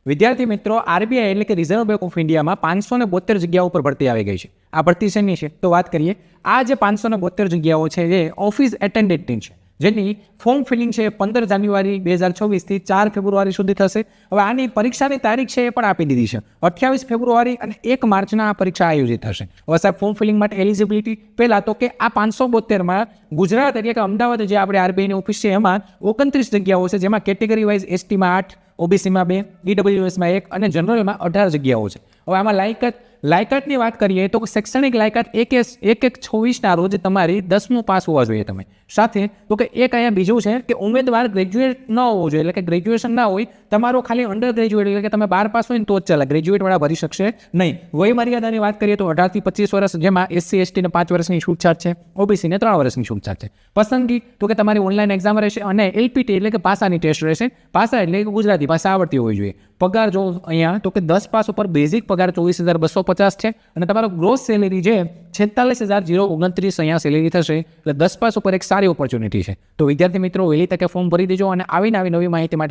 વિદ્યાર્થી મિત્રો, આરબીઆઈ એટલે કે રિઝર્વ બેંક ઓફ ઇન્ડિયામાં 572 જગ્યાઓ પર ભરતી આવી ગઈ છે. આ ભરતી શેની છે તો વાત કરીએ. આ જે 572 જગ્યાઓ છે એ ઓફિસ એટેન્ડન્ટની છે, જેની ફોર્મ ફિલિંગ છે 15 જાન્યુઆરી 2024 થી 4 ફેબ્રુઆરી સુધી થશે. હવે આની પરીક્ષાની તારીખ છે એ પણ આપી દીધી છે, 28 ફેબ્રુઆરી અને 1 માર્ચના આ પરીક્ષા આયોજિત થશે. હવે સાહેબ, ફોર્મ ફિલિંગ માટે એલિજિબિલિટી પહેલાં તો કે આ 572માં ગુજરાત એટલે કે અમદાવાદ જે આપણે આરબીઆઈની ઓફિસ છે એમાં 29 જગ્યાઓ છે, જેમાં કેટેગરી વાઇઝ એસટીમાં 8, ઓબીસીમાં 2, ઈડબ્લ્યુએસમાં 1 અને જનરલમાં 18 જગ્યાઓ છે. હવે આમાં લાયકાતની વાત કરીએ તો શૈક્ષણિક લાયકાત 1/1/26ના રોજ તમારી 10મું પાસ હોવા જોઈએ તમે. સાથે તો કે એક અહીંયા બીજું છે કે ઉમેદવાર ગ્રેજ્યુએટ ન હોવો જોઈએ, એટલે કે ગ્રેજ્યુએશન ના હોય, તમારો ખાલી અંડર ગ્રેજ્યુએટ એટલે કે તમે 12 પાસ હોય ને તો જ ચાલે, ગ્રેજ્યુએટવાળા ભરી શકશે નહીં. વય મર્યાદાની વાત કરીએ તો 18 થી 25 વર્ષ, જેમાં એસસી એસટીને 5 વર્ષની છૂટછાટ છે, ઓબીસીને 3 વર્ષની છૂટછાટ છે. પસંદગી તો કે તમારી ઓનલાઈન એક્ઝામ રહેશે અને એલપીટી એટલે કે પાસાની ટેસ્ટ રહેશે. પાસા એટલે કે ગુજરાતી ભાષા આવડતી હોવી જોઈએ. પગાર જો અહીંયા તો કે 10 પાસ ઉપર બેઝિક પગાર 24,250 છે અને તમારો ગ્રોસ સેલેરી જે 46,029 અહીંયા સેલેરી થશે, એટલે 10 પાસ ઉપર એક સારી ઓપોર્ચ્યુનિટી છે. તો વિદ્યાર્થી મિત્રો, વહેલી તકે ફોર્મ ભરી દેજો અને આવીને આવી નવી માહિતી માટે